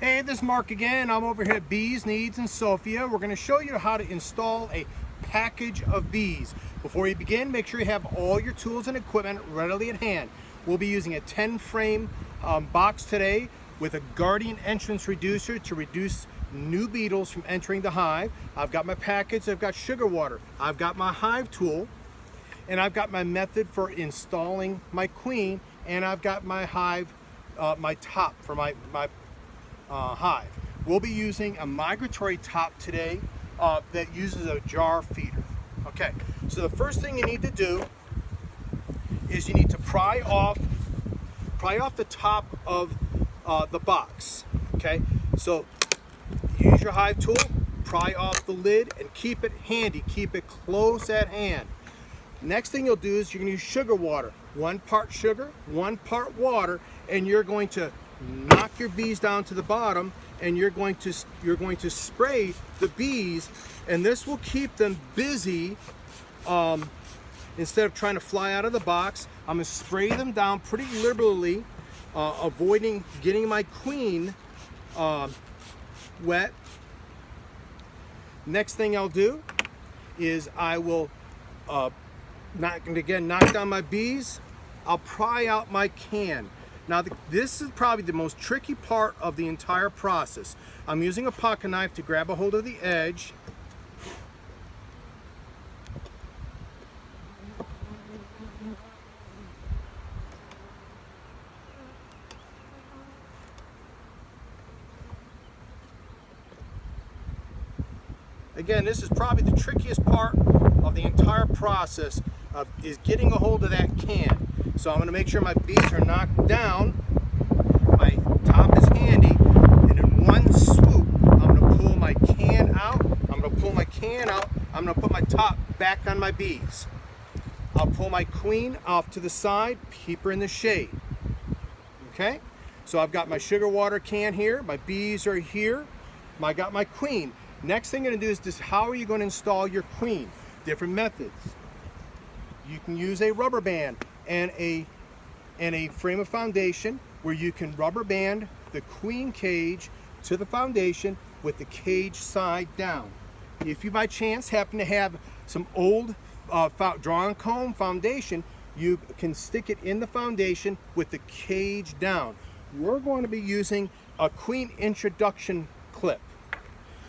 Hey, this is Mark again. I'm over here at Bees Needs in Sophia. We're going to show you how to install a package of bees. Before you begin, make sure you have all your tools and equipment readily at hand. We'll be using a 10 frame box today with a Guardian entrance reducer to reduce new beetles from entering the hive. I've got my package, I've got sugar water, I've got my hive tool, and I've got my method for installing my queen, and I've got my hive, my top for my hive. We'll be using a migratory top today that uses a jar feeder. Okay, so the first thing you need to do is you need to pry off the top of the box. Okay, so use your hive tool, pry off the lid, and keep it handy. Keep it close at hand. Next thing you'll do is you're going to use sugar water. 1 part sugar, 1 part water, and you're going to knock your bees down to the bottom, and you're going to spray the bees, and this will keep them busy. Instead of trying to fly out of the box, I'm going to spray them down pretty liberally, avoiding getting my queen wet. Next thing I'll do is I will knock down my bees. I'll pry out my can. Now this is probably the most tricky part of the entire process. I'm using a pocket knife to grab a hold of the edge. Again, this is probably the trickiest part of the entire process is getting a hold of that can. So I'm going to make sure my bees are knocked down. My top is handy, and in one swoop, I'm going to pull my can out. I'm going to put my top back on my bees. I'll pull my queen off to the side, keep her in the shade. Okay? So I've got my sugar water can here. My bees are here. I got my queen. Next thing I'm going to do is this: how are you going to install your queen? Different methods. You can use a rubber band and a frame of foundation where you can rubber band the queen cage to the foundation with the cage side down. If you by chance happen to have some old drawn comb foundation, you can stick it in the foundation with the cage down. We're going to be using a queen introduction clip.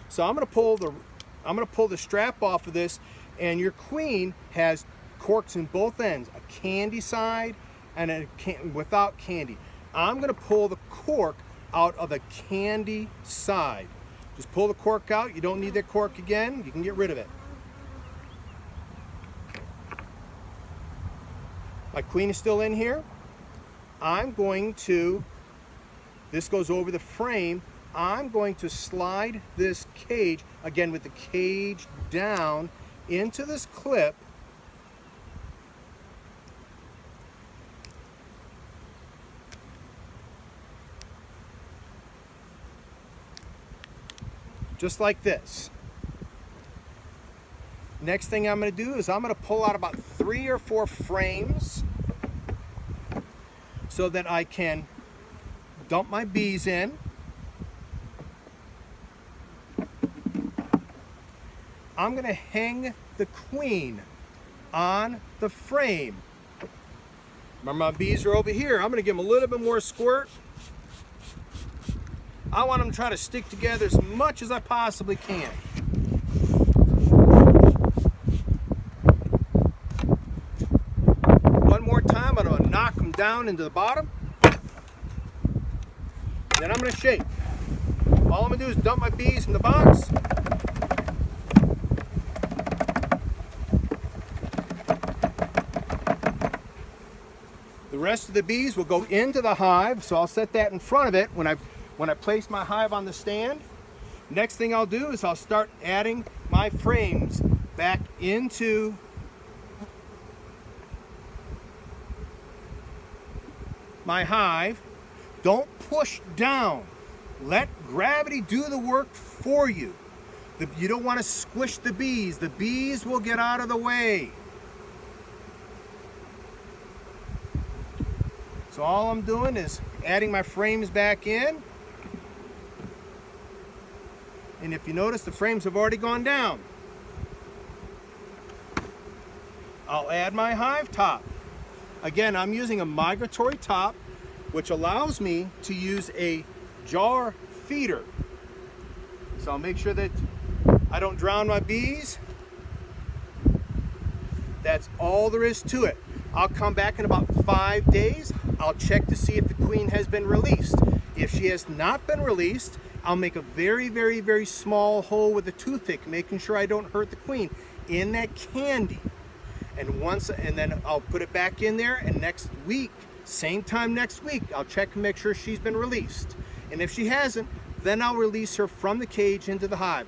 So I'm going to pull the strap off of this, and your queen has corks in both ends, a candy side and a without candy. I'm going to pull the cork out of the candy side. Just pull the cork out. You don't need that cork again. You can get rid of it. My queen is still in here. This goes over the frame. I'm going to slide this cage, again with the cage down, into this clip. Just like this. Next thing I'm going to do is I'm going to pull out about 3 or 4 frames so that I can dump my bees in. I'm going to hang the queen on the frame. Remember, my bees are over here. I'm going to give them a little bit more squirt. I want them to try to stick together as much as I possibly can. One more time, I'm going to knock them down into the bottom. Then I'm going to shake. All I'm going to do is dump my bees in the box. The rest of the bees will go into the hive, so I'll set that in front of it when I place my hive on the stand. Next thing I'll do is I'll start adding my frames back into my hive. Don't push down. Let gravity do the work for you. You don't want to squish the bees. The bees will get out of the way. So all I'm doing is adding my frames back in. And if you notice, the frames have already gone down. I'll add my hive top. Again, I'm using a migratory top, which allows me to use a jar feeder. So I'll make sure that I don't drown my bees. That's all there is to it. I'll come back in about 5 days. I'll check to see if the queen has been released. If she has not been released, I'll make a very, very, very small hole with a toothpick, making sure I don't hurt the queen in that candy. And then I'll put it back in there, and next week, same time next week, I'll check and make sure she's been released. And if she hasn't, then I'll release her from the cage into the hive.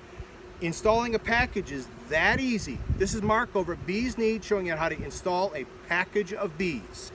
Installing a package is that easy. This is Mark over at Bees Need, showing you how to install a package of bees.